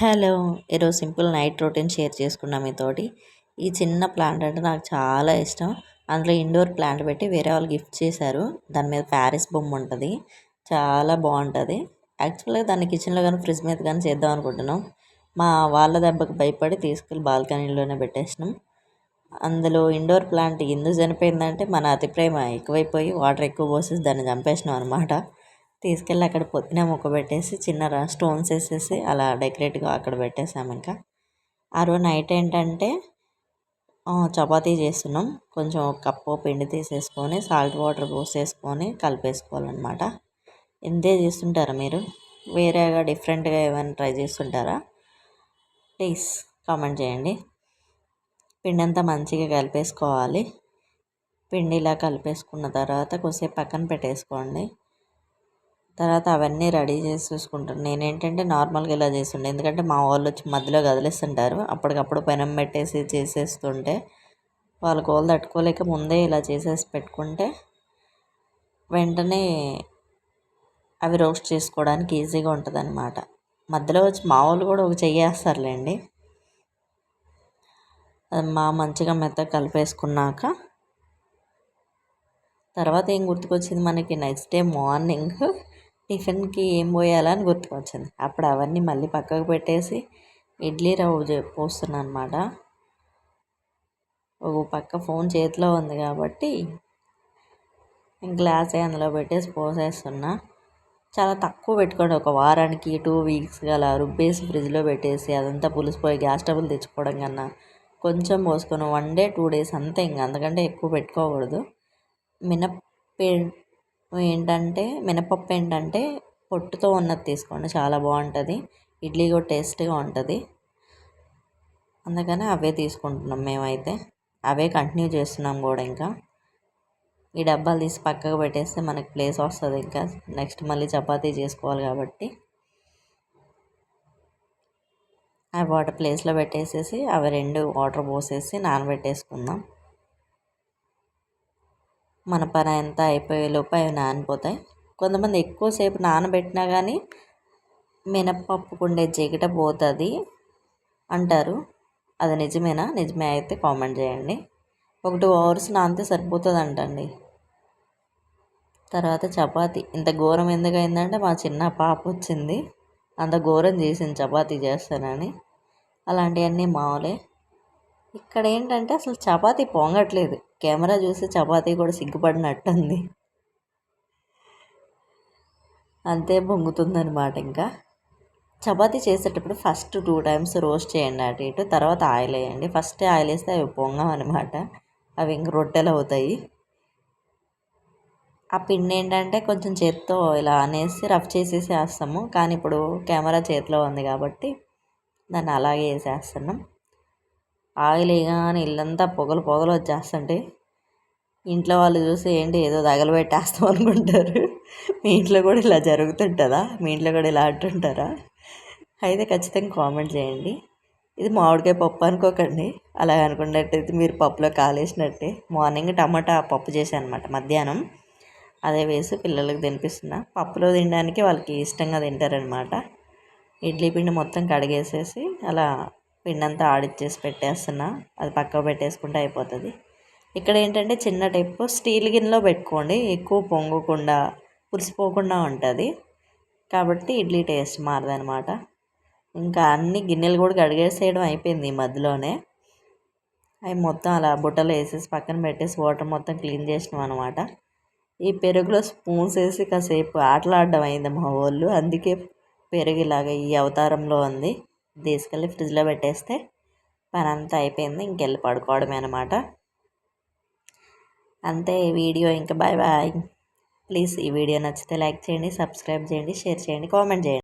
Hello! ఈరోజు simple night routine share చేసుకున్నా మీతోటి. ఈ చిన్న ప్లాంట్ అంటే నాకు చాలా ఇష్టం. అందులో ఇండోర్ ప్లాంట్ పెట్టి వేరే వాళ్ళు గిఫ్ట్ చేశారు. దాని మీద ప్యారిస్ బొమ్మ ఉంటుంది. చాలా బాగుంటుంది. యాక్చువల్గా దాన్ని కిచెన్లో కానీ ఫ్రిడ్జ్ మీద కానీ చేద్దాం అనుకుంటున్నాం. మా వాళ్ళ దెబ్బకి భయపడి తీసుకెళ్ళి బాల్కనీలోనే పెట్టేసినాం. అందులో ఇండోర్ ప్లాంట్ ఎందుకు చనిపోయిందంటే మన అతి ప్రేమ ఎక్కువైపోయి వాటర్ ఎక్కువ పోసేసి దాన్ని చంపేసినాం అనమాట. తీసుకెళ్ళి అక్కడ పొద్దున మొక్క పెట్టేసి చిన్న స్టోన్స్ వేసేసి అలా డెకరేట్గా అక్కడ పెట్టేసాము. ఇంకా ఆ రోజు నైట్ ఏంటంటే చపాతీ చేస్తున్నాం. కొంచెం ఒక కప్పు పిండి తీసేసుకొని సాల్ట్ వాటర్ పోసేసుకొని కలిపేసుకోవాలన్నమాట. ఇంతే చేస్తుంటారా మీరు? వేరేగా డిఫరెంట్గా ఏమైనా ట్రై చేస్తుంటారా? ప్లీజ్ కామెంట్ చేయండి. పిండి అంతా మంచిగా కలిపేసుకోవాలి. పిండి ఇలా కలిపేసుకున్న తర్వాత కొద్దిసేపు పక్కన పెట్టేసుకోండి. తర్వాత అవన్నీ రెడీ చేసి చూసుకుంటాను. నేనేంటంటే నార్మల్గా ఇలా చేస్తుండే, ఎందుకంటే మా వాళ్ళు వచ్చి మధ్యలో కదిలిస్తుంటారు. అప్పటికప్పుడు పెనం పెట్టేసి చేసేస్తుంటే వాళ్ళ కోళ్ళు తట్టుకోలేక ముందే ఇలా చేసేసి పెట్టుకుంటే వెంటనే అవి రోస్ట్ చేసుకోవడానికి ఈజీగా ఉంటుంది అన్నమాట. మధ్యలో వచ్చి మా వాళ్ళు కూడా ఒక చెయ్యేస్తారులేండి. అది మంచిగా మెత్తగా కలిపేసుకున్నాక తర్వాత ఏం గుర్తుకొచ్చింది మనకి, నెక్స్ట్ డే మార్నింగ్ టిఫిన్కి ఏం పోయాలని గుర్తుకొచ్చింది. అప్పుడు అవన్నీ మళ్ళీ పక్కకు పెట్టేసి ఇడ్లీ రవ్వ పోస్తున్నాను అనమాట. ఒక పక్క ఫోన్ చేతిలో ఉంది కాబట్టి గ్లాస్ అందులో పెట్టేసి పోసేస్తున్నా. చాలా తక్కువ పెట్టుకోండి. ఒక వారానికి 2 వీక్స్ అలా రుబ్బేసి ఫ్రిడ్జ్లో పెట్టేసి అదంతా పులిసిపోయి గ్యాస్ ట్రబుల్ తెచ్చుకోవడం కన్నా కొంచెం పోసుకొని 1 డే 2 డేస్ అంతే, ఇంకా అంతకంటే ఎక్కువ పెట్టుకోకూడదు. మినపప్పు ఏంటంటే పొట్టుతో ఉన్నది తీసుకోండి, చాలా బాగుంటుంది. ఇడ్లీ కూడా టేస్ట్గా ఉంటుంది. అందుకని అవే తీసుకుంటున్నాం మేమైతే. అవే కంటిన్యూ చేస్తున్నాం కూడా. ఇంకా ఈ డబ్బాలు తీసి పక్కకు పెట్టేస్తే మనకి ప్లేస్ వస్తుంది. ఇంకా నెక్స్ట్ మళ్ళీ చపాతీ చేసుకోవాలి కాబట్టి అవి వాటర్ ప్లేస్లో పెట్టేసేసి అవి 2 వాటర్ పోసేసి నానబెట్టేసుకుందాం. మన పని అంతా అయిపోయేలోపు అవి నానిపోతాయి. కొంతమంది ఎక్కువసేపు నానబెట్టినా కానీ మినప్పప్పుకుండే జిగట పోతుంది అంటారు. అది నిజమేనా? నిజమే అయితే కామెంట్ చేయండి. ఒక 2 అవర్స్ నానితే సరిపోతుంది అంటండి. తర్వాత చపాతీ ఇంత ఘోరం ఎందుకు అయిందంటే మా చిన్న పాప వచ్చింది, అంత ఘోరం చేసింది చపాతీ చేస్తానని. అలాంటివన్నీ మామూలే. ఇక్కడ ఏంటంటే అసలు చపాతీ పొంగట్లేదు. కెమెరా చూసి చపాతీ కూడా సిగ్గుపడినట్టుంది, అంతే పొంగుతుందనమాట. ఇంకా చపాతీ చేసేటప్పుడు ఫస్ట్ 2 టైమ్స్ రోస్ట్ చేయండి అటు ఇటు, తర్వాత ఆయిల్ వేయండి. ఫస్ట్ ఆయిల్ వేస్తే అవి పొంగమన్నమాట, అవి ఇంక రొట్టెలు అవుతాయి. ఆ పిండి ఏంటంటే కొంచెం చేత్తో ఇలా అనేసి రఫ్ చేసేసి వేస్తాము, కానీ ఇప్పుడు కెమెరా చేతిలో ఉంది కాబట్టి దాన్ని అలాగే వేసేస్తున్నాం. ఆయిల్ వేయగానే ఇల్లంతా పొగలు పొగలు వచ్చేస్తుంటే ఇంట్లో వాళ్ళు చూసి ఏంటి ఏదో తగలబెట్టేస్తాం అనుకుంటారు. మీ ఇంట్లో కూడా ఇలా జరుగుతుంటుందా? మీ ఇంట్లో కూడా ఇలా అంటుంటారా? అయితే ఖచ్చితంగా కామెంట్ చేయండి. ఇది మామిడికాయ పప్పు అనుకోకండి, అలా అనుకున్నట్టయితే మీరు పప్పులో కాలేసినట్టే. మార్నింగ్ టమాటా పప్పు చేశాను అనమాట, మధ్యాహ్నం అదే వేసి పిల్లలకు తినిపిస్తున్నా. పప్పులో తినడానికి వాళ్ళకి ఇష్టంగా తింటారనమాట. ఇడ్లీ పిండి మొత్తం కడిగేసేసి అలా పిండి అంతా ఆడిచ్చేసి పెట్టేస్తున్నా. అది పక్కకు పెట్టేసుకుంటే అయిపోతుంది. ఇక్కడ ఏంటంటే చిన్న టైపు స్టీల్ గిన్నెలో పెట్టుకోండి, ఎక్కువ పొంగకుండా పులిసిపోకుండా ఉంటుంది కాబట్టి ఇడ్లీ టేస్ట్ మారదనమాట. ఇంకా అన్ని గిన్నెలు కూడా కడిగేసేయడం అయిపోయింది ఈ మధ్యలోనే. అవి మొత్తం అలా బుట్టలో వేసేసి పక్కన పెట్టేసి వాటర్ మొత్తం క్లీన్ చేసినాం అనమాట. ఈ పెరుగులో స్పూన్స్ వేసి కాసేపు ఆటలాడడం అయింది మా వాళ్ళు, అందుకే పెరుగు ఇలాగ ఈ అవతారంలో ఉంది. తీసుకెళ్ళి ఫ్రిడ్జ్లో పెట్టేస్తే పని అంతా అయిపోయింది, ఇంకెళ్ళి పడుకోవడమే అనమాట. అంతే వీడియో. ఇంకా బాయ్ బాయ్. ప్లీజ్ ఈ వీడియో నచ్చితే లైక్ చేయండి, సబ్స్క్రైబ్ చేయండి, షేర్ చేయండి, కామెంట్ చేయండి.